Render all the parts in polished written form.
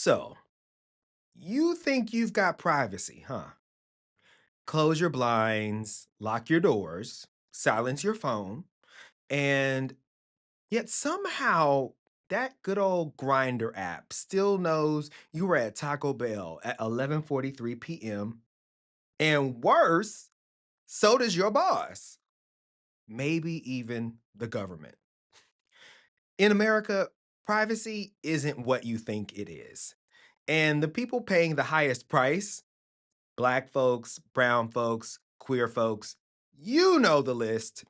So, you think you've got privacy, huh? Close your blinds, lock your doors, silence your phone, and yet somehow that good old Grindr app still knows you were at Taco Bell at 11:43 p.m. And worse, so does your boss, maybe even the government. In America, privacy isn't what you think it is. And the people paying the highest price, Black folks, brown folks, queer folks, you know the list,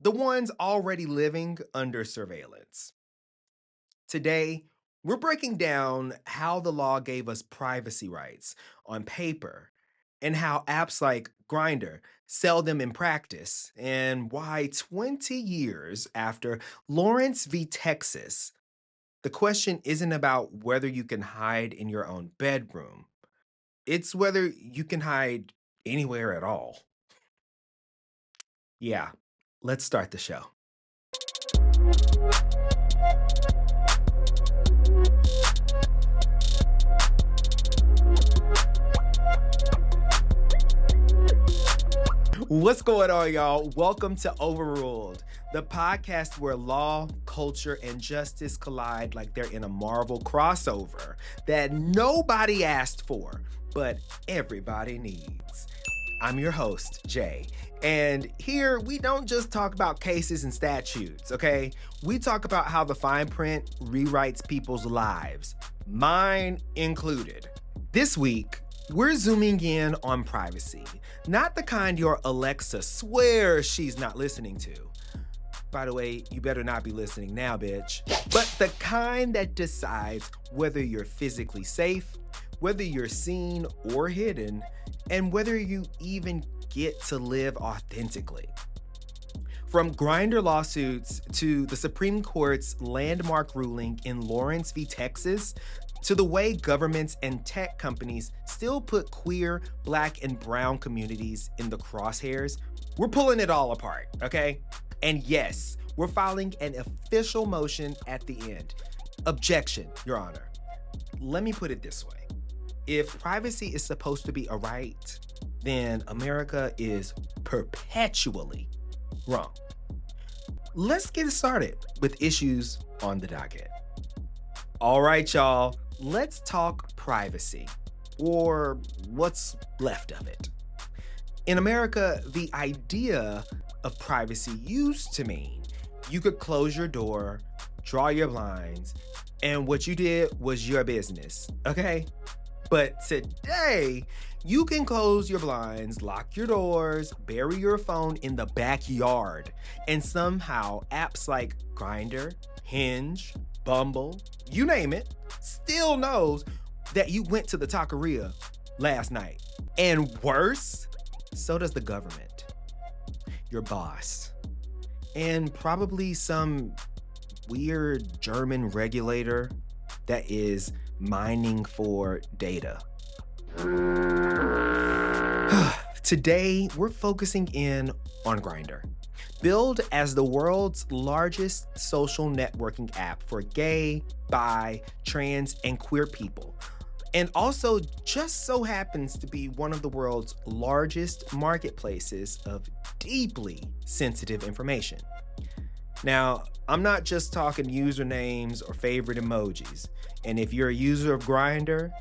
the ones already living under surveillance. Today, we're breaking down how the law gave us privacy rights on paper and how apps like Grindr sell them in practice, and why 20 years after Lawrence v. Texas, the question isn't about whether you can hide in your own bedroom. It's whether you can hide anywhere at all. Yeah, let's start the show. What's going on, y'all? Welcome to Overruled, the podcast where law, culture, and justice collide like they're in a Marvel crossover that nobody asked for, but everybody needs. I'm your host, Jay, and here we don't just talk about cases and statutes, okay? We talk about how the fine print rewrites people's lives, mine included. This week, we're zooming in on privacy, not the kind your Alexa swears she's not listening to. By the way, you better not be listening now, bitch. But the kind that decides whether you're physically safe, whether you're seen or hidden, and whether you even get to live authentically. From Grindr lawsuits to the Supreme Court's landmark ruling in Lawrence v. Texas, to the way governments and tech companies still put queer, Black, and brown communities in the crosshairs, we're pulling it all apart, okay? And yes, we're filing an official motion at the end. Objection, Your Honor. Let me put it this way. If privacy is supposed to be a right, then America is perpetually wrong. Let's get started with issues on the docket. All right, y'all. Let's talk privacy, or what's left of it. In America, the idea of privacy used to mean you could close your door, draw your blinds, and what you did was your business, okay? But today, you can close your blinds, lock your doors, bury your phone in the backyard, and somehow apps like Grindr, Hinge, Bumble, you name it, still knows that you went to the taqueria last night. And worse, so does the government, your boss, and probably some weird German regulator that is mining for data. Today, we're focusing in on Grindr. Billed as the world's largest social networking app for gay, bi, trans, and queer people, and also just so happens to be one of the world's largest marketplaces of deeply sensitive information. Now, I'm not just talking usernames or favorite emojis, and if you're a user of Grindr,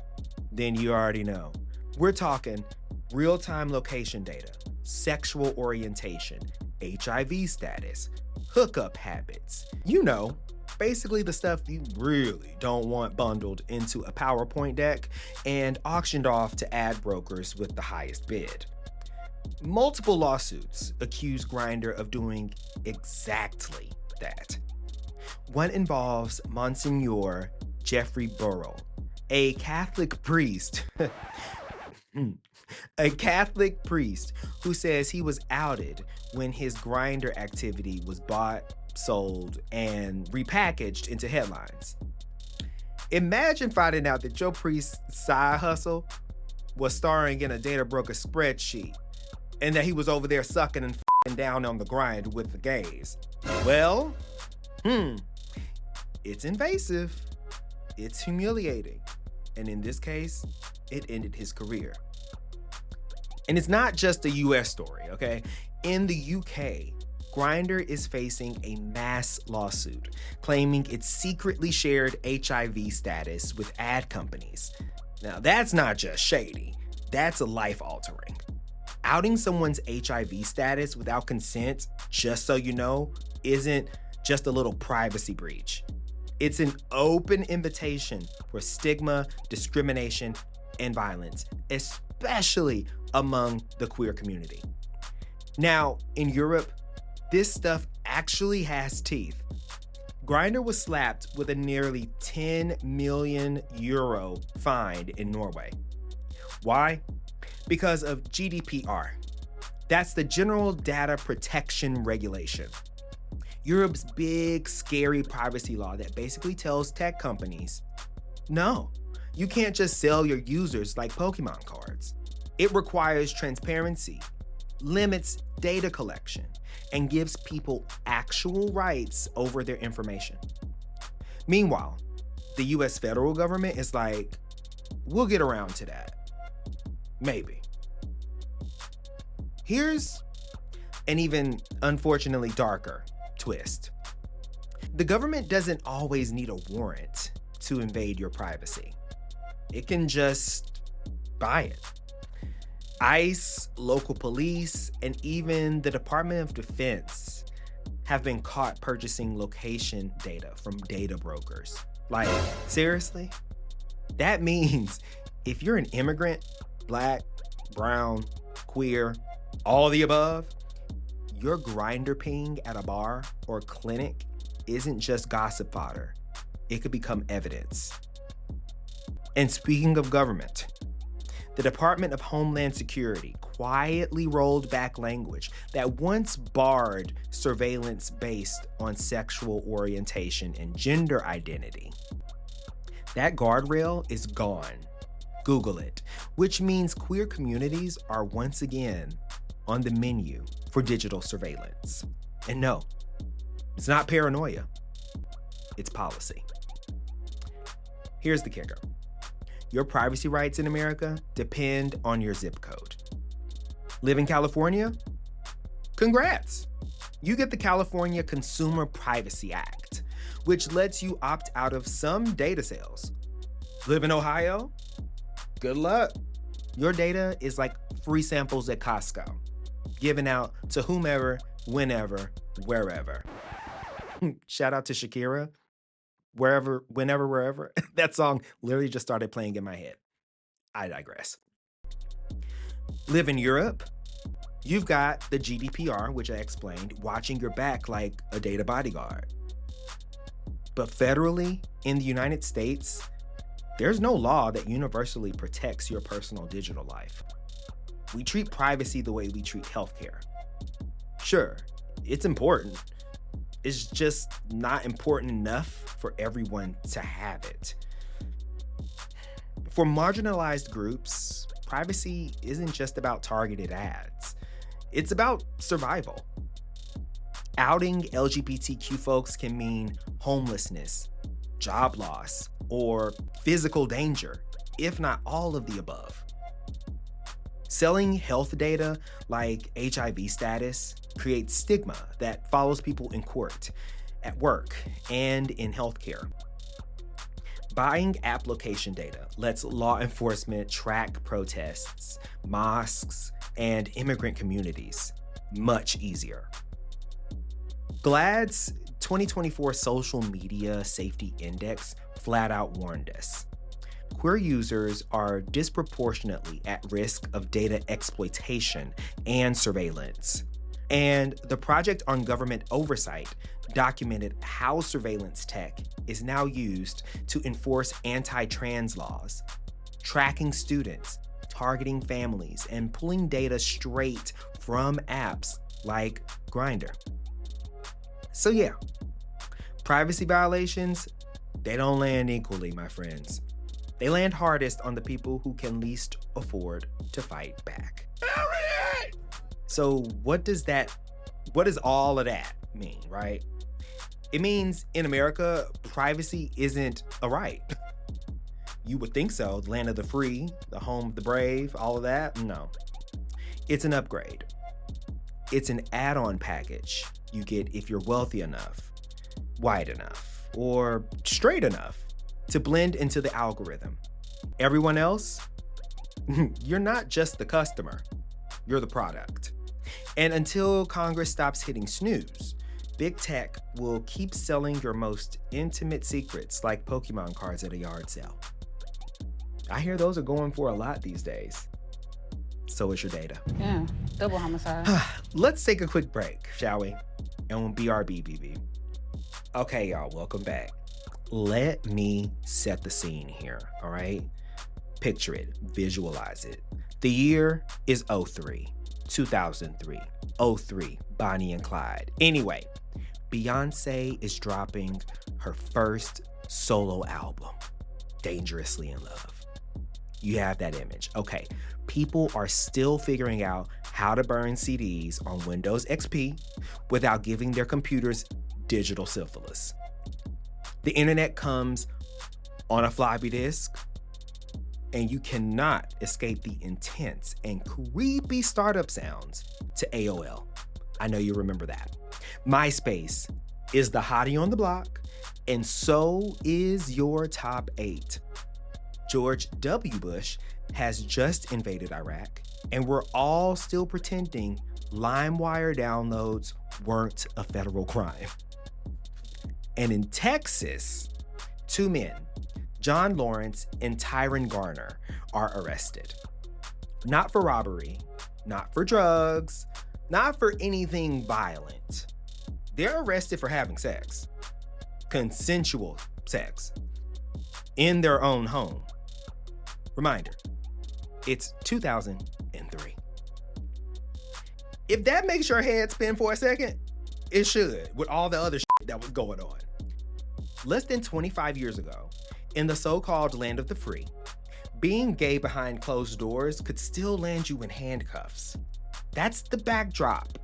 then you already know. We're talking real-time location data, sexual orientation, HIV status, hookup habits. You know, basically the stuff you really don't want bundled into a PowerPoint deck and auctioned off to ad brokers with the highest bid. Multiple lawsuits accuse Grindr of doing exactly that. One involves Monsignor Jeffrey Burrell, a Catholic priest who says he was outed when his Grindr activity was bought, sold, and repackaged into headlines. Imagine finding out that your priest's side hustle was starring in a data broker spreadsheet and that he was over there sucking and f***ing down on the grind with the gays. Well, it's invasive, it's humiliating, And in this case, it ended his career. And it's not just a US story, okay? In the UK, Grindr is facing a mass lawsuit claiming it secretly shared HIV status with ad companies. Now, that's not just shady, that's life-altering. Outing someone's HIV status without consent, just so you know, isn't just a little privacy breach. It's an open invitation for stigma, discrimination, and violence, especially among the queer community. Now, in Europe, this stuff actually has teeth. Grindr was slapped with a nearly 10 million euro fine in Norway. Why? Because of GDPR. That's the General Data Protection Regulation. Europe's big, scary privacy law that basically tells tech companies, no, you can't just sell your users like Pokemon cards. It requires transparency, limits data collection, and gives people actual rights over their information. Meanwhile, the US federal government is like, we'll get around to that. Maybe. Here's an even unfortunately darker twist. The government doesn't always need a warrant to invade your privacy. It can just buy it. ICE, local police, and even the Department of Defense have been caught purchasing location data from data brokers. Like, seriously? That means if you're an immigrant, Black, brown, queer, all the above, your Grindr ping at a bar or clinic isn't just gossip fodder. It could become evidence. And speaking of government, the Department of Homeland Security quietly rolled back language that once barred surveillance based on sexual orientation and gender identity. That guardrail is gone. Google it, which means queer communities are once again on the menu for digital surveillance. And no, it's not paranoia, it's policy. Here's the kicker. Your privacy rights in America depend on your zip code. Live in California? Congrats! You get the California Consumer Privacy Act, which lets you opt out of some data sales. Live in Ohio? Good luck. Your data is like free samples at Costco, given out to whomever, whenever, wherever. Shout out to Shakira. Wherever, whenever, wherever. That song literally just started playing in my head. I digress. Live in Europe? You've got the GDPR, which I explained, watching your back like a data bodyguard. But federally, in the United States, there's no law that universally protects your personal digital life. We treat privacy the way we treat healthcare. Sure, it's important. It's just not important enough for everyone to have it. For marginalized groups, privacy isn't just about targeted ads. It's about survival. Outing LGBTQ folks can mean homelessness, job loss, or physical danger, if not all of the above. Selling health data like HIV status creates stigma that follows people in court, at work, and in healthcare. Buying application data lets law enforcement track protests, mosques, and immigrant communities much easier. GLAAD's 2024 Social Media Safety Index flat out warned us. Queer users are disproportionately at risk of data exploitation and surveillance. And the Project on Government Oversight documented how surveillance tech is now used to enforce anti-trans laws, tracking students, targeting families, and pulling data straight from apps like Grindr. So yeah, privacy violations, they don't land equally, my friends. They land hardest on the people who can least afford to fight back. So what does all of that mean, right? It means in America, privacy isn't a right. You would think so. The land of the free, the home of the brave, all of that. No. It's an upgrade. It's an add-on package you get if you're wealthy enough, white enough, or straight enough to blend into the algorithm. Everyone else, you're not just the customer, you're the product. And until Congress stops hitting snooze, big tech will keep selling your most intimate secrets like Pokemon cards at a yard sale. I hear those are going for a lot these days. So is your data. Yeah, double homicide. Let's take a quick break, shall we? And BRB, BB. Okay, y'all, welcome back. Let me set the scene here, all right? Picture it, visualize it. The year is 03, 2003, 03, Bonnie and Clyde. Anyway, Beyonce is dropping her first solo album, Dangerously in Love. You have that image. Okay, people are still figuring out how to burn CDs on Windows XP without giving their computers digital syphilis. The internet comes on a floppy disk, and you cannot escape the intense and creepy startup sounds to AOL. I know you remember that. MySpace is the hottie on the block, and so is your top 8. George W. Bush has just invaded Iraq, and we're all still pretending LimeWire downloads weren't a federal crime. And in Texas, 2 men, John Lawrence and Tyron Garner, are arrested. Not for robbery, not for drugs, not for anything violent. They're arrested for having sex, consensual sex, in their own home. Reminder, it's 2003. If that makes your head spin for a second, it should, with all the other shit that was going on. Less than 25 years ago, in the so-called land of the free, being gay behind closed doors could still land you in handcuffs. That's the backdrop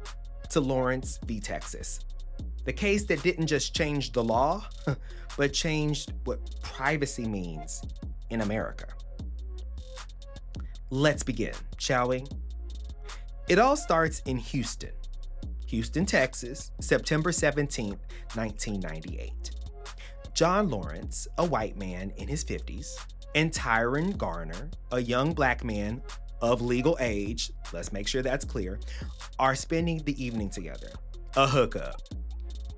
to Lawrence v. Texas. The case that didn't just change the law, but changed what privacy means in America. Let's begin, shall we? It all starts in Houston, Texas, September 17th, 1998. John Lawrence, a white man in his 50s, and Tyron Garner, a young black man of legal age, let's make sure that's clear, are spending the evening together, a hookup.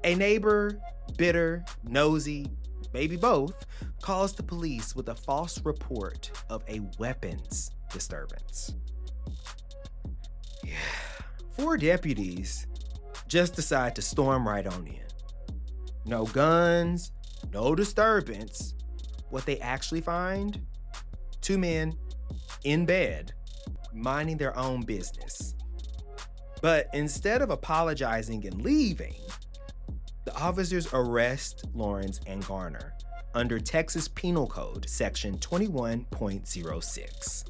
A neighbor, bitter, nosy, maybe both, calls the police with a false report of a weapons disturbance. Yeah. 4 deputies just decide to storm right on in. No guns, no disturbance. What they actually find? 2 men in bed, minding their own business. But instead of apologizing and leaving, the officers arrest Lawrence and Garner under Texas Penal Code Section 21.06,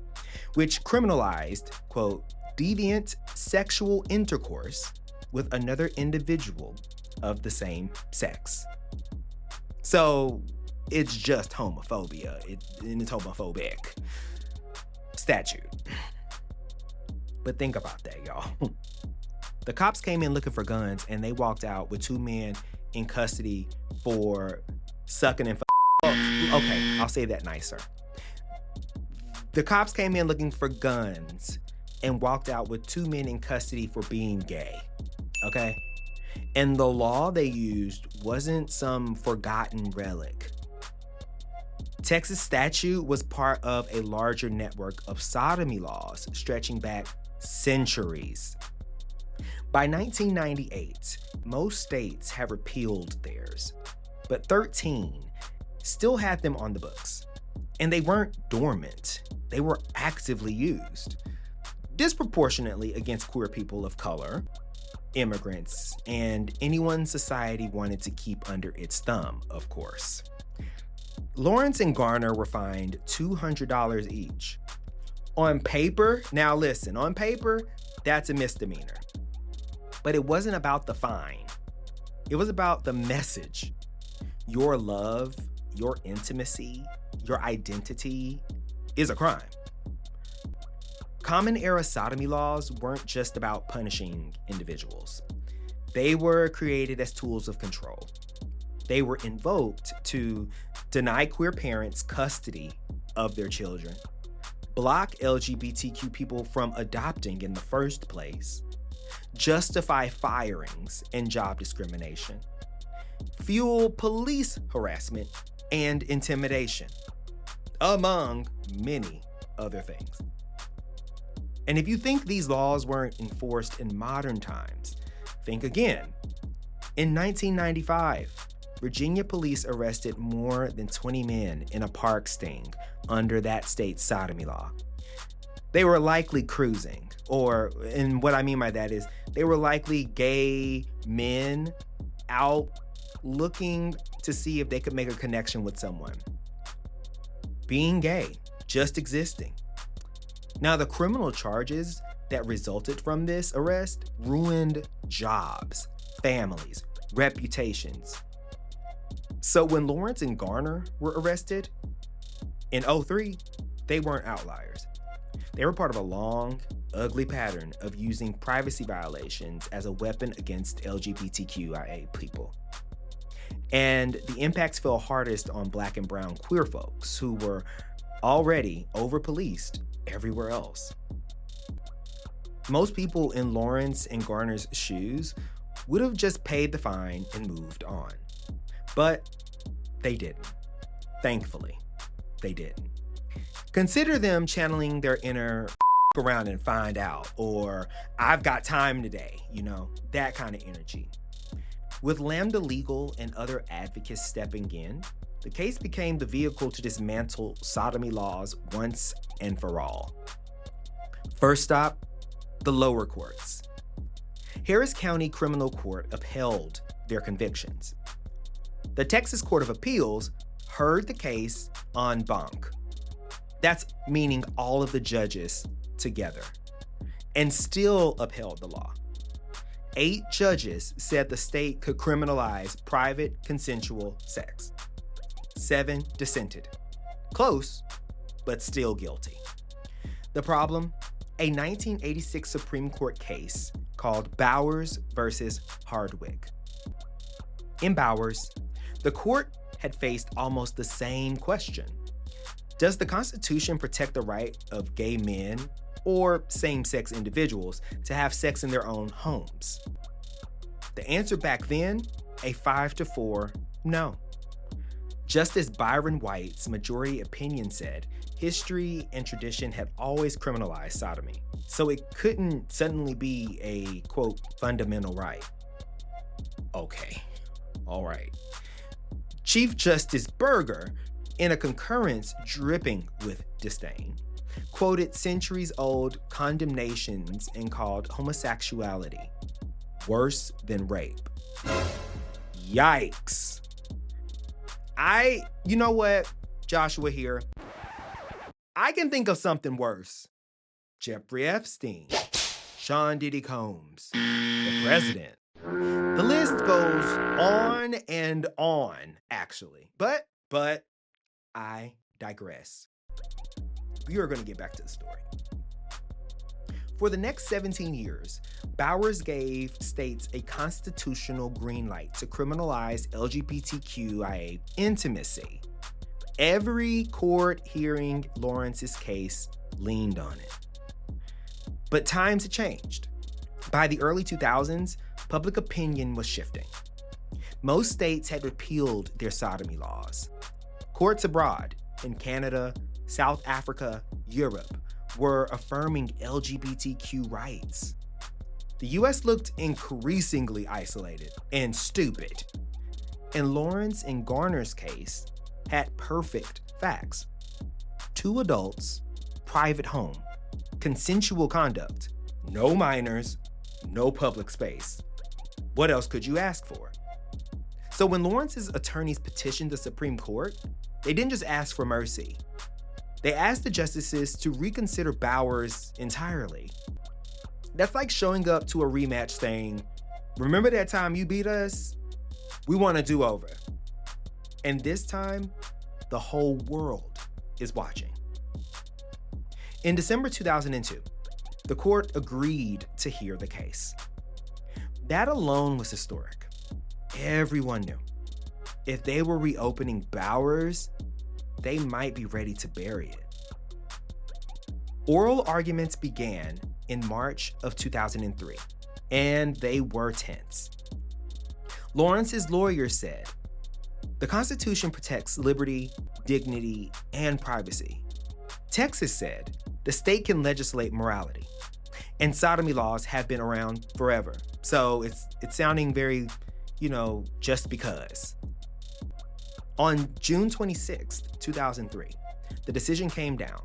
which criminalized, quote, deviant sexual intercourse with another individual of the same sex. So it's just homophobia. It's homophobic statute. But think about that, y'all. The cops came in looking for guns, and they walked out with 2 men in custody for sucking and okay, I'll say that nicer. The cops came in looking for guns and walked out with 2 men in custody for being gay, okay? And the law they used wasn't some forgotten relic. Texas statute was part of a larger network of sodomy laws stretching back centuries. By 1998, most states have repealed theirs, but 13 still had them on the books. And they weren't dormant, they were actively used, disproportionately against queer people of color, immigrants, and anyone society wanted to keep under its thumb, of course. Lawrence and Garner were fined $200 each. On paper, now listen, on paper, that's a misdemeanor. But it wasn't about the fine. It was about the message. Your love, your intimacy, your identity, is a crime. Common era sodomy laws weren't just about punishing individuals. They were created as tools of control. They were invoked to deny queer parents custody of their children, block LGBTQ people from adopting in the first place, justify firings and job discrimination, fuel police harassment and intimidation, among many other things. And if you think these laws weren't enforced in modern times, think again. In 1995, Virginia police arrested more than 20 men in a park sting under that state's sodomy law. They were likely cruising, and what I mean by that is they were likely gay men out looking to see if they could make a connection with someone. Being gay, just existing. Now, the criminal charges that resulted from this arrest ruined jobs, families, reputations. So when Lawrence and Garner were arrested in 2003, they weren't outliers. They were part of a long, ugly pattern of using privacy violations as a weapon against LGBTQIA people. And the impacts fell hardest on Black and brown queer folks who were already over-policed everywhere else. Most people in Lawrence and Garner's shoes would have just paid the fine and moved on. But they didn't. Thankfully, they didn't. Consider them channeling their inner around and find out, or I've got time today, that kind of energy. With Lambda Legal and other advocates stepping in, the case became the vehicle to dismantle sodomy laws once and for all. First stop, the lower courts. Harris County Criminal Court upheld their convictions. The Texas Court of Appeals heard the case en banc. That's meaning all of the judges together, and still upheld the law. 8 judges said the state could criminalize private consensual sex. 7 dissented. Close, but still guilty. The problem? A 1986 Supreme Court case called Bowers versus Hardwick. In Bowers, the court had faced almost the same question. Does the Constitution protect the right of gay men or same-sex individuals to have sex in their own homes? The answer back then, a 5-4 no. Justice Byron White's majority opinion said history and tradition had always criminalized sodomy, so it couldn't suddenly be a, quote, fundamental right. Okay, all right. Chief Justice Berger, in a concurrence dripping with disdain, quoted centuries-old condemnations and called homosexuality worse than rape. Yikes. You know what, Joshua here? I can think of something worse. Jeffrey Epstein, Sean Diddy Combs, the president. The list goes on and on, actually. But I digress. We are going to get back to the story. For the next 17 years, Bowers gave states a constitutional green light to criminalize LGBTQIA intimacy. Every court hearing Lawrence's case leaned on it. But times had changed. By the early 2000s, public opinion was shifting. Most states had repealed their sodomy laws. Courts abroad, in Canada, South Africa, Europe, were affirming LGBTQ rights. The US looked increasingly isolated and stupid. And Lawrence and Garner's case had perfect facts. 2 adults, private home, consensual conduct, no minors, no public space. What else could you ask for? So when Lawrence's attorneys petitioned the Supreme Court, they didn't just ask for mercy. They asked the justices to reconsider Bowers entirely. That's like showing up to a rematch saying, remember that time you beat us? We want a do-over. And this time, the whole world is watching. In December 2002, the court agreed to hear the case. That alone was historic. Everyone knew if they were reopening Bowers, they might be ready to bury it. Oral arguments began in March of 2003, and they were tense. Lawrence's lawyer said, "The Constitution protects liberty, dignity, and privacy." Texas said, "The state can legislate morality." And sodomy laws have been around forever. So it's sounding very, just because. On June 26th, 2003, the decision came down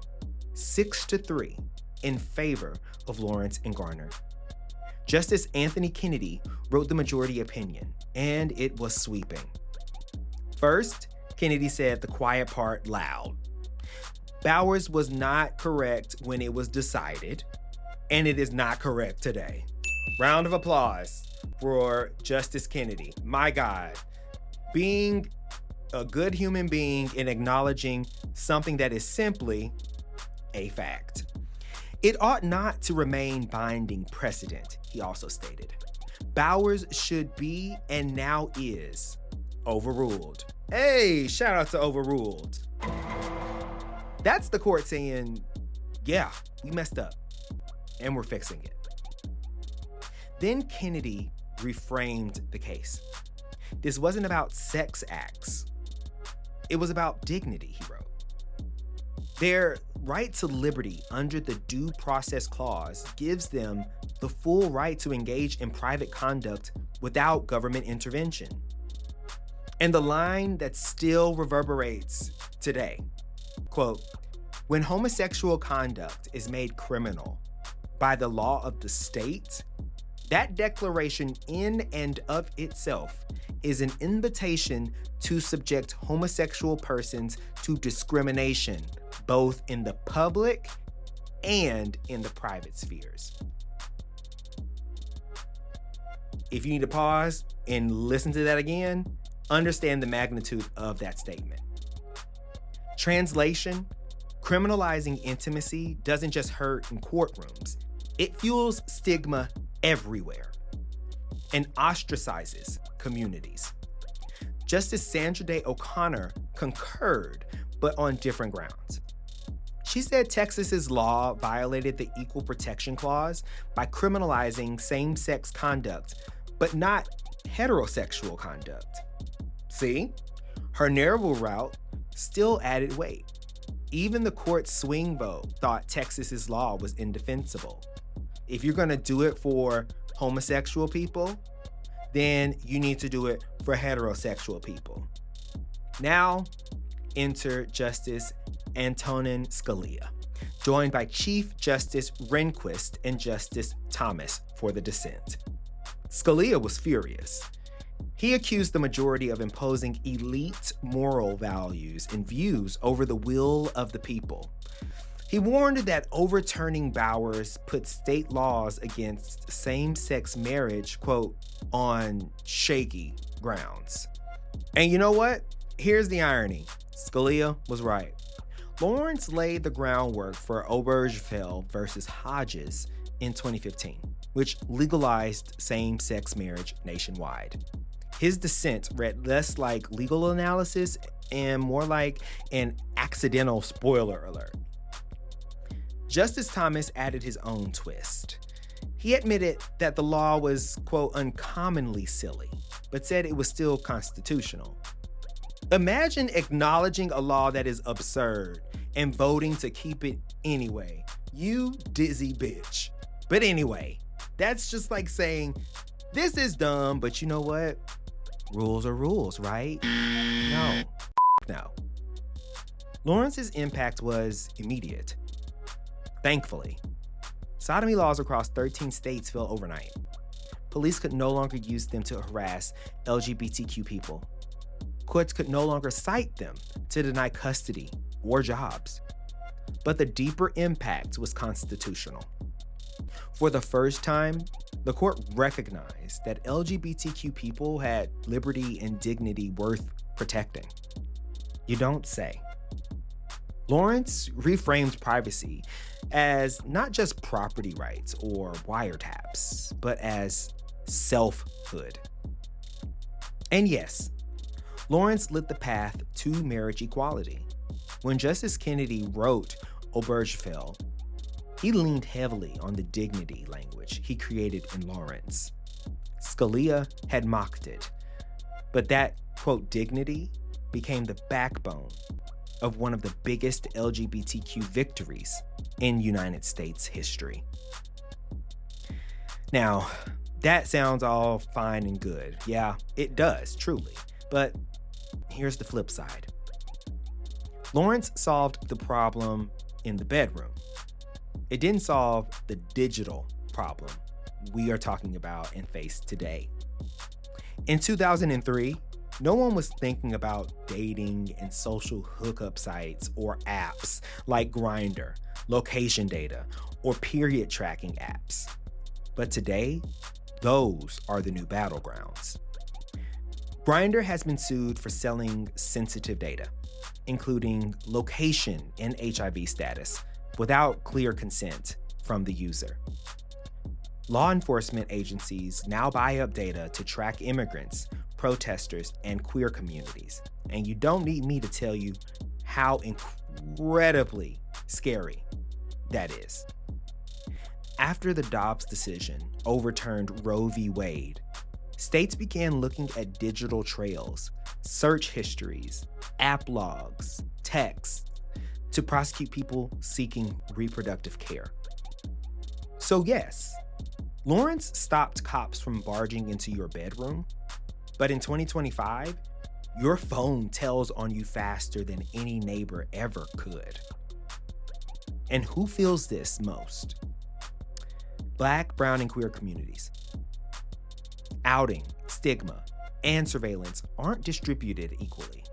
6-3 in favor of Lawrence and Garner. Justice Anthony Kennedy wrote the majority opinion, and it was sweeping. First, Kennedy said the quiet part loud. Bowers was not correct when it was decided, and it is not correct today. Round of applause for Justice Kennedy. My God, being a good human being and acknowledging something that is simply a fact. It ought not to remain binding precedent, he also stated. Bowers should be, and now is, overruled. Hey, shout out to Overruled. That's the court saying, yeah, we messed up, and we're fixing it. Then Kennedy reframed the case. This wasn't about sex acts. It was about dignity, he wrote. Their right to liberty under the Due Process Clause gives them the full right to engage in private conduct without government intervention. And the line that still reverberates today, quote, "When homosexual conduct is made criminal by the law of the state, that declaration in and of itself is an invitation to subject homosexual persons to discrimination, both in the public and in the private spheres." If you need to pause and listen to that again, understand the magnitude of that statement. Translation, criminalizing intimacy doesn't just hurt in courtrooms. It fuels stigma everywhere and ostracizes communities. Justice Sandra Day O'Connor concurred, but on different grounds. She said Texas's law violated the Equal Protection Clause by criminalizing same-sex conduct, but not heterosexual conduct. See, her narrow route still added weight. Even the court's swing vote thought Texas's law was indefensible. If you're gonna do it for homosexual people, then you need to do it for heterosexual people. Now, enter Justice Antonin Scalia, joined by Chief Justice Rehnquist and Justice Thomas for the dissent. Scalia was furious. He accused the majority of imposing elite moral values and views over the will of the people. He warned that overturning Bowers put state laws against same-sex marriage, quote, on shaky grounds. And you know what? Here's the irony. Scalia was right. Lawrence laid the groundwork for Obergefell versus Hodges in 2015, which legalized same-sex marriage nationwide. His dissent read less like legal analysis and more like an accidental spoiler alert. Justice Thomas added his own twist. He admitted that the law was, quote, uncommonly silly, but said it was still constitutional. Imagine acknowledging a law that is absurd and voting to keep it anyway. You dizzy bitch. But anyway, that's just like saying, this is dumb, but you know what? Rules are rules, right? No. Lawrence's impact was immediate. Thankfully, sodomy laws across 13 states fell overnight. Police could no longer use them to harass LGBTQ people. Courts could no longer cite them to deny custody or jobs. But the deeper impact was constitutional. For the first time, the court recognized that LGBTQ people had liberty and dignity worth protecting? You don't say. Lawrence reframed privacy as not just property rights or wiretaps, but as selfhood. And yes, Lawrence lit the path to marriage equality. When Justice Kennedy wrote Objection, he leaned heavily on the dignity language he created in Lawrence. Scalia had mocked it, but that, quote, dignity became the backbone of one of the biggest LGBTQ victories in United States history. Now, that sounds all fine and good. Yeah, it does, truly. But here's the flip side. Lawrence solved the problem in the bedroom. It didn't solve the digital problem we are talking about and face today. In 2003, no one was thinking about dating and social hookup sites or apps like Grindr, location data, or period tracking apps. But today, those are the new battlegrounds. Grindr has been sued for selling sensitive data, including location and HIV status, without clear consent from the user. Law enforcement agencies now buy up data to track immigrants, protesters, and queer communities. And you don't need me to tell you how incredibly scary that is. After the Dobbs decision overturned Roe v. Wade, states began looking at digital trails, search histories, app logs, texts, to prosecute people seeking reproductive care. So yes, Lawrence stopped cops from barging into your bedroom, but in 2025, your phone tells on you faster than any neighbor ever could. And who feels this most? Black, brown, and queer communities. Outing, stigma, and surveillance aren't distributed equally.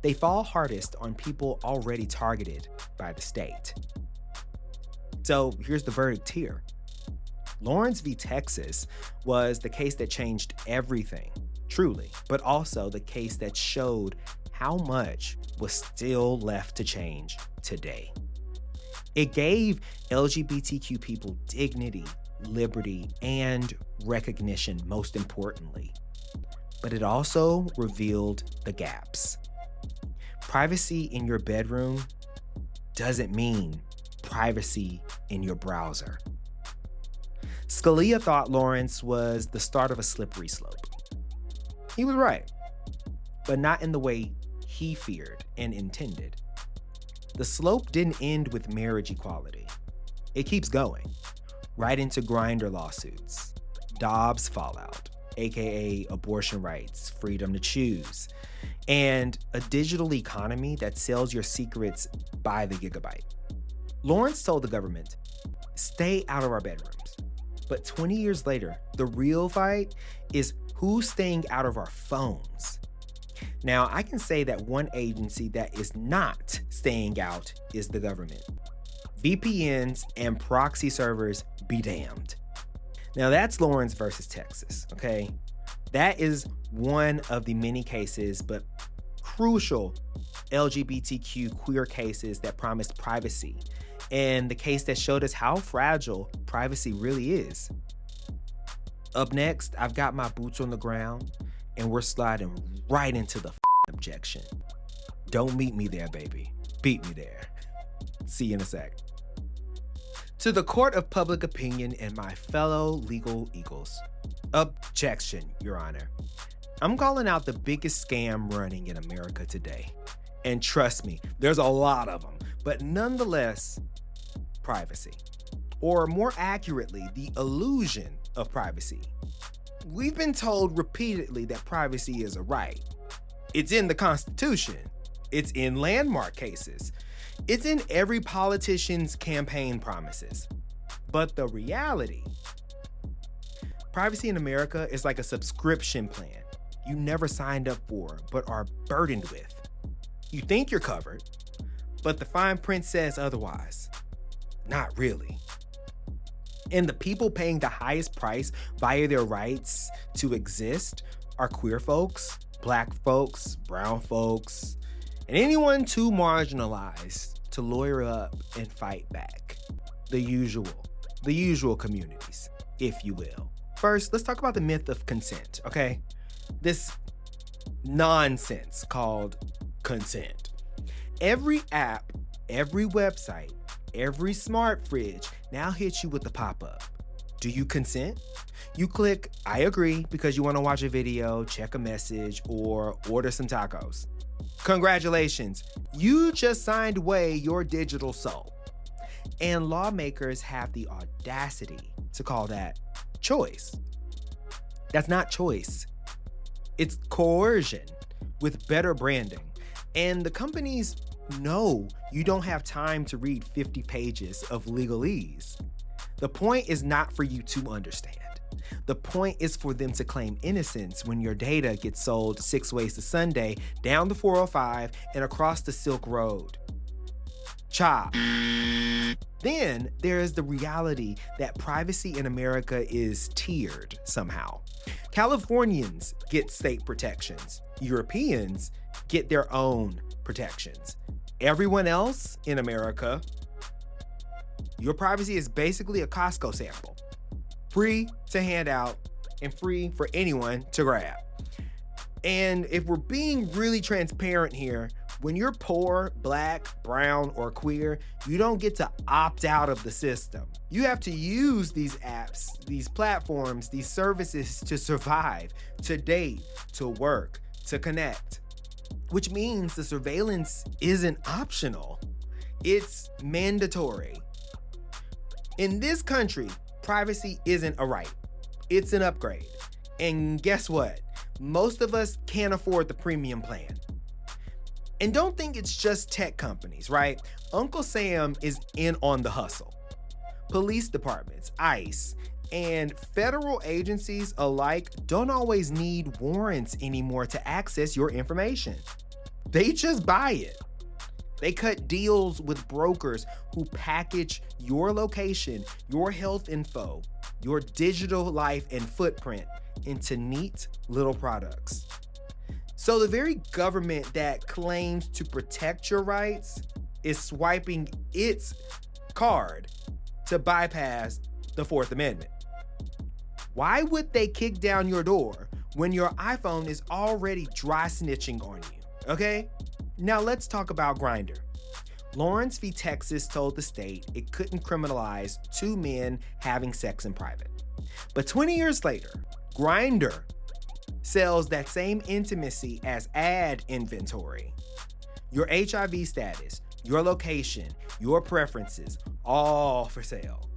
They fall hardest on people already targeted by the state. So here's the verdict here. Lawrence v. Texas was the case that changed everything, truly, but also the case that showed how much was still left to change today. It gave LGBTQ people dignity, liberty, and recognition, most importantly. But it also revealed the gaps. Privacy in your bedroom doesn't mean privacy in your browser. Scalia thought Lawrence was the start of a slippery slope. He was right, but not in the way he feared and intended. The slope didn't end with marriage equality. It keeps going, right into Grindr lawsuits, Dobbs fallout, aka abortion rights, freedom to choose, and a digital economy that sells your secrets by the gigabyte. Lawrence told the government, stay out of our bedrooms. But 20 years later, the real fight is who's staying out of our phones. Now, I can say that one agency that is not staying out is the government. VPNs and proxy servers be damned. Now, that's Lawrence versus Texas, okay? That is one of the many cases, but crucial LGBTQ queer cases that promised privacy, and the case that showed us how fragile privacy really is. Up next, I've got my boots on the ground, and we're sliding right into the objection. Don't meet me there, baby. Beat me there. See you in a sec. To the court of public opinion and my fellow legal eagles. Objection, Your Honor. I'm calling out the biggest scam running in America today. And trust me, there's a lot of them, but nonetheless, privacy. Or more accurately, the illusion of privacy. We've been told repeatedly that privacy is a right. It's in the Constitution. It's in landmark cases. It's in every politician's campaign promises. But the reality, privacy in America is like a subscription plan you never signed up for but are burdened with. You think you're covered, but the fine print says otherwise. Not really. And the people paying the highest price via their rights to exist are queer folks, Black folks, brown folks, and anyone too marginalized to lawyer up and fight back. The usual communities, if you will. First, let's talk about the myth of consent, okay? This nonsense called consent. Every app, every website, every smart fridge now hits you with the pop-up. Do you consent? You click, I agree, because you want to watch a video, check a message, or order some tacos. Congratulations, you just signed away your digital soul. And lawmakers have the audacity to call that choice. That's not choice. It's coercion with better branding. And the companies know you don't have time to read 50 pages of legalese. The point is not for you to understand. The point is for them to claim innocence when your data gets sold 6 ways to Sunday, down the 405, and across the Silk Road. Chop. Then there is the reality that privacy in America is tiered somehow. Californians get state protections. Europeans get their own protections. Everyone else in America, your privacy is basically a Costco sample. Free to hand out and free for anyone to grab. And if we're being really transparent here, when you're poor, black, brown, or queer, you don't get to opt out of the system. You have to use these apps, these platforms, these services to survive, to date, to work, to connect. Which means the surveillance isn't optional. It's mandatory. In this country, privacy isn't a right. It's an upgrade. And guess what? Most of us can't afford the premium plan. And don't think it's just tech companies, right? Uncle Sam is in on the hustle. Police departments, ICE, and federal agencies alike don't always need warrants anymore to access your information. They just buy it. They cut deals with brokers who package your location, your health info, your digital life and footprint into neat little products. So the very government that claims to protect your rights is swiping its card to bypass the Fourth Amendment. Why would they kick down your door when your iPhone is already dry snitching on you? Okay? Now let's talk about Grindr. Lawrence v. Texas told the state it couldn't criminalize 2 men having sex in private. But 20 years later, Grindr sells that same intimacy as ad inventory. Your HIV status, your location, your preferences, all for sale.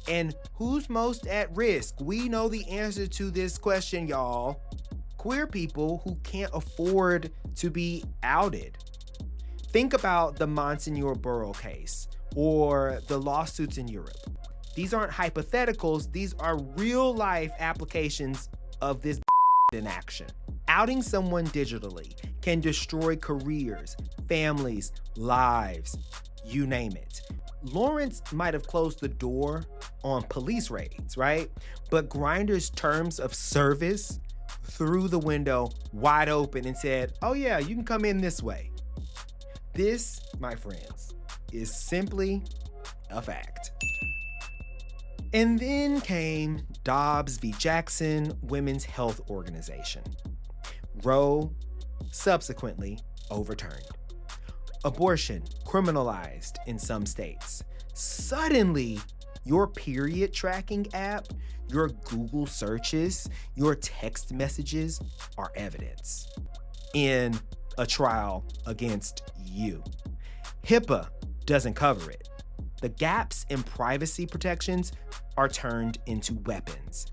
And who's most at risk? We know the answer to this question, y'all. Queer people who can't afford to be outed. Think about the Monsignor Burrell case or the lawsuits in Europe. These aren't hypotheticals, these are real life applications of this in action. Outing someone digitally can destroy careers, families, lives, you name it. Lawrence might have closed the door on police raids, right? But Grindr's terms of service threw the window wide open and said, oh yeah, you can come in this way. This, my friends, is simply a fact. And then came Dobbs v. Jackson Women's Health Organization. Roe subsequently overturned. Abortion criminalized in some states. Suddenly, your period tracking app, your Google searches, your text messages are evidence in a trial against you. HIPAA doesn't cover it. The gaps in privacy protections are turned into weapons.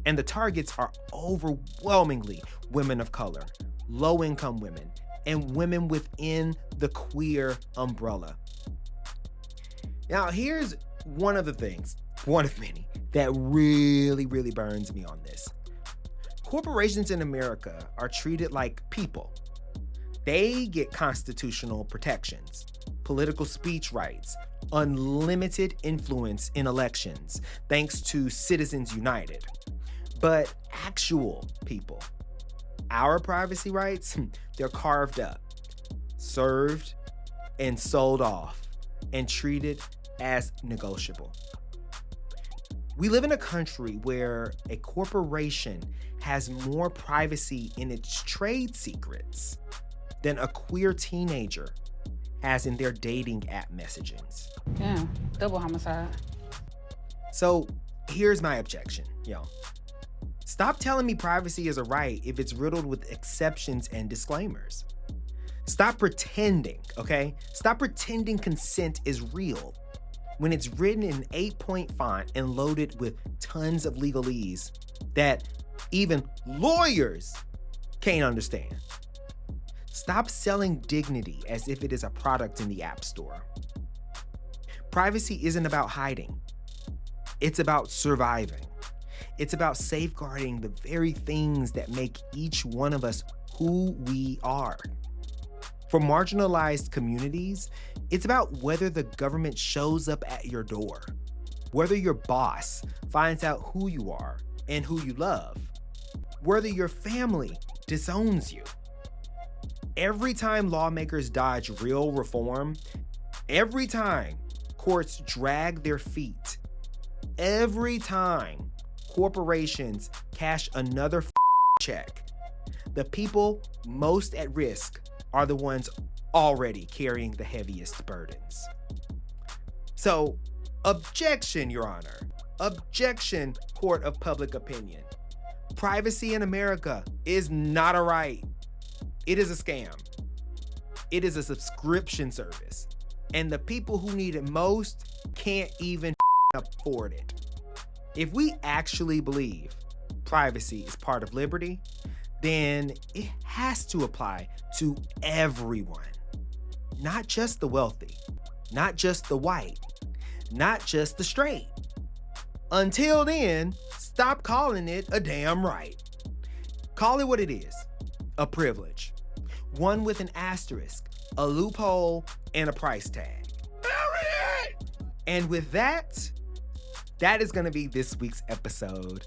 And the targets are overwhelmingly women of color, low-income women, and women within the queer umbrella. Now, here's one of the things, one of many, that really burns me on this. Corporations in America are treated like people. They get constitutional protections, political speech rights, unlimited influence in elections, thanks to Citizens United. But actual people, Our privacy rights, they're carved up, served, and sold off, and treated as negotiable. We live in a country where a corporation has more privacy in its trade secrets than a queer teenager has in their dating app messagings. Yeah, double homicide. So here's my objection, y'all. Stop telling me privacy is a right if it's riddled with exceptions and disclaimers. Stop pretending, okay? Stop pretending consent is real when it's written in 8-point font and loaded with tons of legalese that even lawyers can't understand. Stop selling dignity as if it is a product in the App Store. Privacy isn't about hiding. It's about surviving. It's about safeguarding the very things that make each one of us who we are. For marginalized communities, it's about whether the government shows up at your door, whether your boss finds out who you are and who you love, whether your family disowns you. Every time lawmakers dodge real reform, every time courts drag their feet, every time corporations cash another check, the people most at risk are the ones already carrying the heaviest burdens. So, objection, Your Honor. Objection, Court of Public Opinion. Privacy in America is not a right. It is a scam. It is a subscription service. And the people who need it most can't even afford it. If we actually believe privacy is part of liberty, then it has to apply to everyone. Not just the wealthy, not just the white, not just the straight. Until then, stop calling it a damn right. Call it what it is, a privilege. One with an asterisk, a loophole, and a price tag. And with that is gonna be this week's episode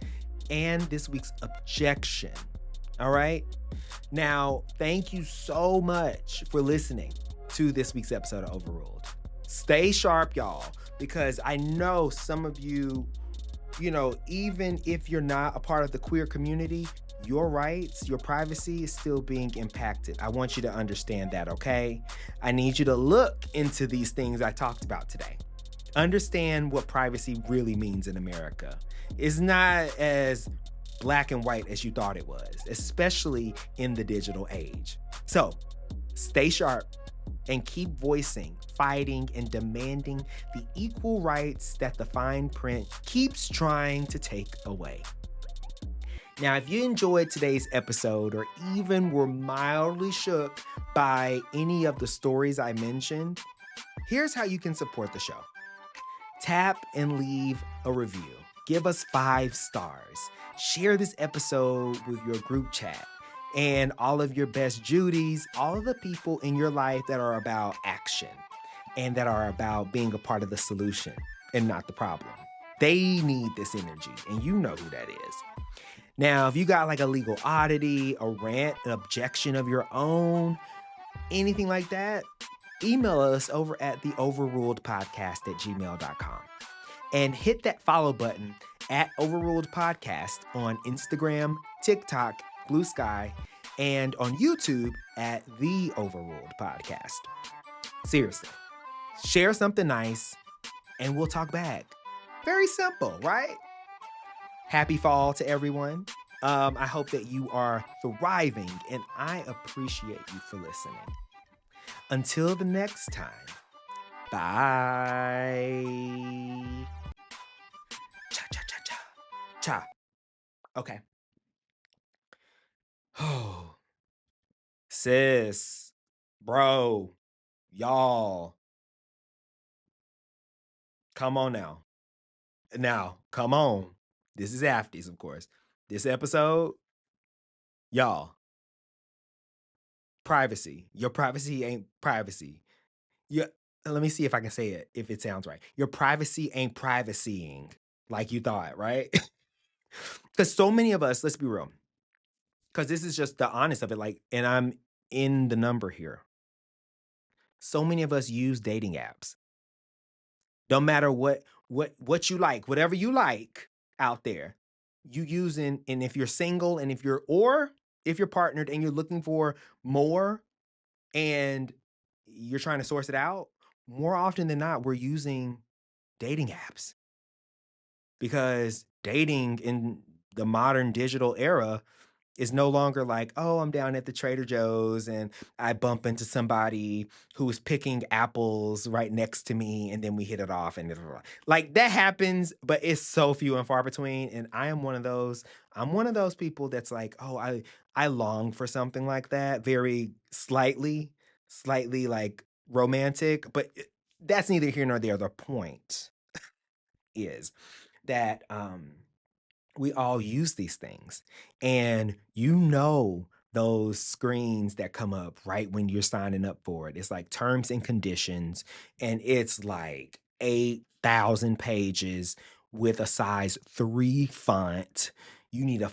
and this week's objection. All right? Now, thank you so much for listening to this week's episode of Overruled. Stay sharp, y'all, because I know some of you, even if you're not a part of the queer community, your rights, your privacy is still being impacted. I want you to understand that, okay? I need you to look into these things I talked about today. Understand what privacy really means in America. It's not as black and white as you thought it was, especially in the digital age. So stay sharp and keep voicing, fighting, and demanding the equal rights that the fine print keeps trying to take away. Now, if you enjoyed today's episode or even were mildly shook by any of the stories I mentioned, here's how you can support the show. Tap and leave a review. Give us 5 stars. Share this episode with your group chat and all of your best Judies, all of the people in your life that are about action and that are about being a part of the solution and not the problem. They need this energy, and you know who that is. Now, if you got like a legal oddity, a rant, an objection of your own, anything like that, email us over at theoverruledpodcast@gmail.com and hit that follow button at Overruled Podcast on Instagram, TikTok, Blue Sky, and on YouTube at The Overruled Podcast. Seriously, share something nice and we'll talk back. Very simple, right? Happy fall to everyone. I hope that you are thriving and I appreciate you for listening. Until the next time, bye. Cha, cha, cha, cha. Cha. Okay. Oh, sis, bro, y'all. Come on now. Now, come on. This is Afties, of course. This episode, y'all. Privacy. Your privacy ain't privacy. Let me see if I can say it, if it sounds right. Your privacy ain't privacying like you thought, right? Because so many of us, let's be real, because this is just the honest of it. Like, and I'm in the number here. So many of us use dating apps. Don't matter what you like, whatever you like out there, you using. And if you're single, and if you're partnered and you're looking for more, and you're trying to source it out, more often than not, we're using dating apps because dating in the modern digital era is no longer like, oh, I'm down at the Trader Joe's and I bump into somebody who's picking apples right next to me and then we hit it off and like that happens, but it's so few and far between. And I'm one of those people that's like, oh, I long for something like that, very slightly like romantic, but that's neither here nor there. The point is that we all use these things. And those screens that come up right when you're signing up for it. It's like terms and conditions, and it's like 8,000 pages with a size 3 font. You need a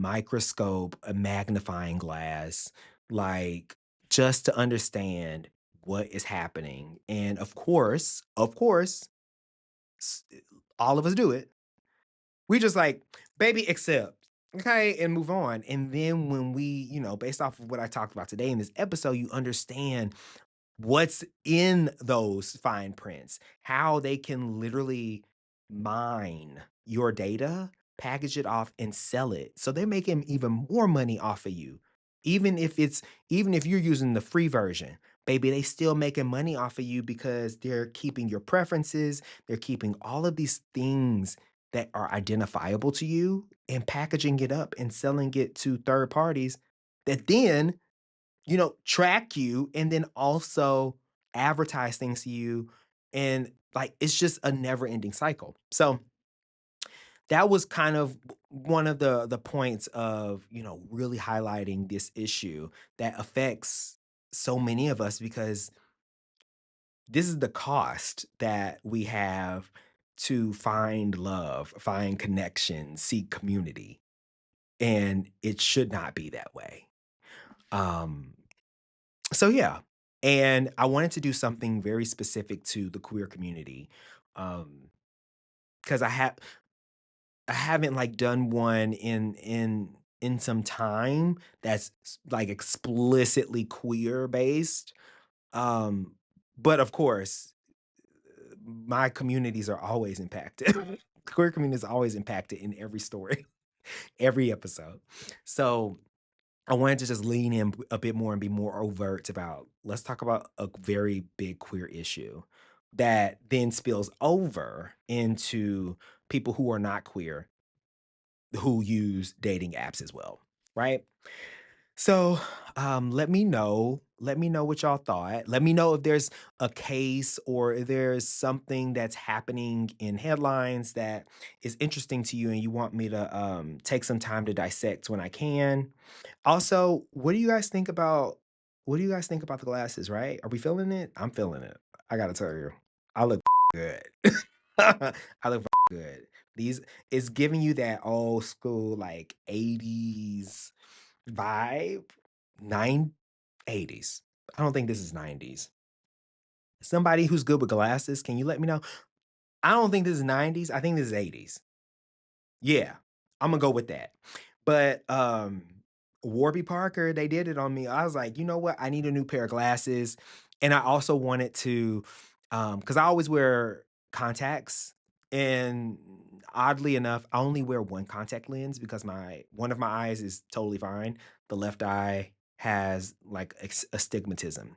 microscope, a magnifying glass, like just to understand what is happening. And of course, s- all of us do it. We just like, baby, accept. Okay, and move on. And then when based off of what I talked about today in this episode, you understand what's in those fine prints, how they can literally mine your data, package it off, and sell it. So they're making even more money off of you. Even if it's even if you're using the free version, baby, they still making money off of you because they're keeping your preferences, they're keeping all of these things that are identifiable to you and packaging it up and selling it to third parties that then track you and then also advertise things to you. And like, it's just a never ending cycle. So that was kind of one of the points of, really highlighting this issue that affects so many of us because this is the cost that we have to find love, find connection, seek community. And it should not be that way. Um, So yeah, and I wanted to do something very specific to the queer community, um, because I haven't like done one in some time that's like explicitly queer based. Um, but of course, my communities are always impacted. Queer community is always impacted in every story, every episode. So I wanted to just lean in a bit more and be more overt about let's talk about a very big queer issue that then spills over into people who are not queer who use dating apps as well, right? So, let me know what y'all thought. Let me know if there's a case or if there's something that's happening in headlines that is interesting to you and you want me to take some time to dissect when I can. Also, what do you guys think about the glasses, right? Are we feeling it? I'm feeling it. I gotta tell you. I look good. I look good. These It's giving you that old school like 80s vibe. 80s. I don't think this is 90s. Somebody who's good with glasses, can you let me know? I don't think this is 90s. I think this is 80s. Yeah, I'm gonna go with that. But Warby Parker, they did it on me. I was like, you know what? I need a new pair of glasses. And I also wanted to, because I always wear contacts. And oddly enough, I only wear one contact lens because my one of my eyes is totally fine. The left eye has like astigmatism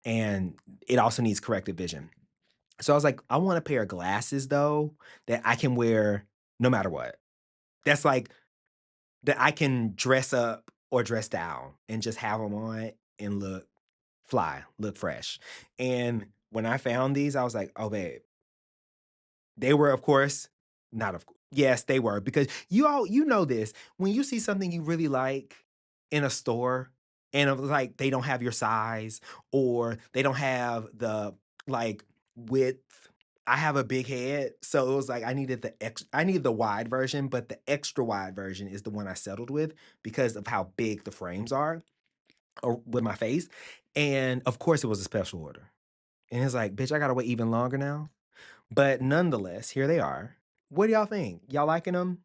and it also needs corrective vision. So I was like, I want a pair of glasses though that I can wear no matter what. That's like that I can dress up or dress down and just have them on and look fresh. And when I found these, I was like, "Oh, babe." They were, of course, not of yes, they were because you know this. When you see something you really like in a store and it was like they don't have your size or they don't have the like width. I have a big head, so it was like I needed the wide version, but the extra wide version is the one I settled with because of how big the frames are with my face. And of course, it was a special order. And it's like, bitch, I gotta wait even longer now. But nonetheless, here they are. What do y'all think? Y'all liking them?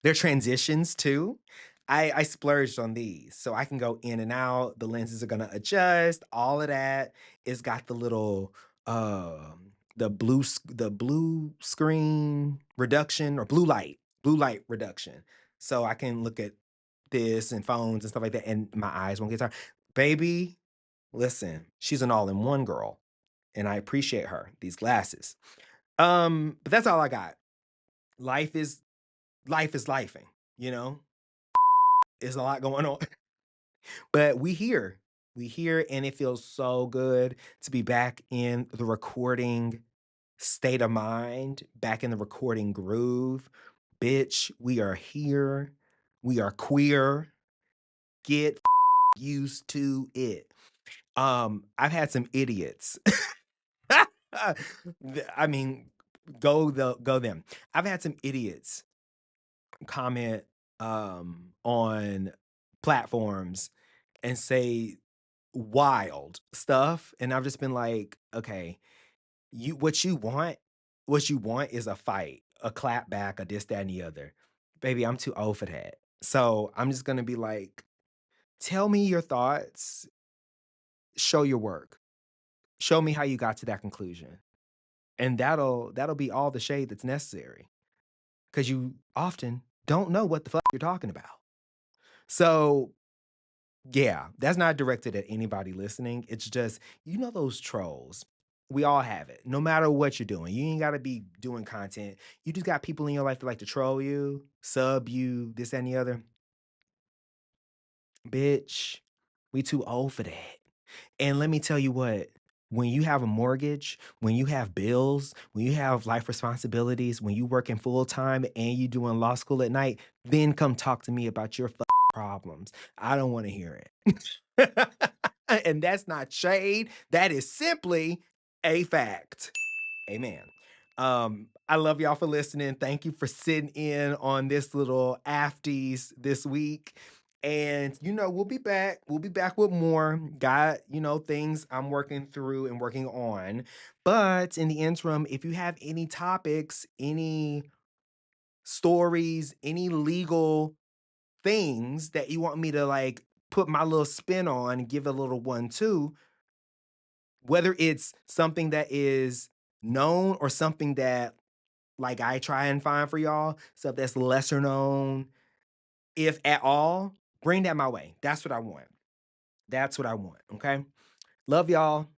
They're transitions too. I splurged on these so I can go in and out. The lenses are gonna adjust. All of that. It's got the little the blue screen reduction or blue light reduction. So I can look at this and phones and stuff like that, and my eyes won't get tired. Baby, listen, she's an all-in-one girl, and I appreciate her. These glasses. But that's all I got. Life is lifing, you know? There's a lot going on. But we here, and it feels so good to be back in the recording state of mind, back in the recording groove. Bitch, we are here. We are queer. Get used to it. I've had some idiots. I mean, go them. I've had some idiots comment on platforms and say wild stuff, and I've just been like, okay, you what you want is a fight, a clap back, a this, that, and the other. Baby, I'm too old for that. So I'm just gonna be like, tell me your thoughts, show your work, show me how you got to that conclusion. And that'll be all the shade that's necessary. Cause you often don't know what the fuck you're talking about. So yeah, that's not directed at anybody listening. It's just, those trolls. We all have it. No matter what you're doing. You ain't gotta be doing content. You just got people in your life that like to troll you, sub you, this, that, and the other. Bitch, we too old for that. And let me tell you what, when you have a mortgage, when you have bills, when you have life responsibilities, when you working full time and you doing law school at night, then come talk to me about your problems. I don't want to hear it. And that's not shade. That is simply a fact. Amen. I love y'all for listening. Thank you for sitting in on this little afties this week. And we'll be back. We'll be back with more. Got, things I'm working through and working on. But in the interim, if you have any topics, any stories, any legal things that you want me to like put my little spin on, give a little one too, whether it's something that is known or something that like I try and find for y'all, stuff that's lesser known, if at all, bring that my way. That's what I want. That's what I want. Okay. Love y'all.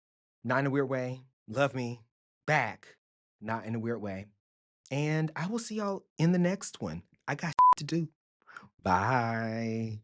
Not in a weird way. Love me back. Not in a weird way. And I will see y'all in the next one. I got to do. Bye.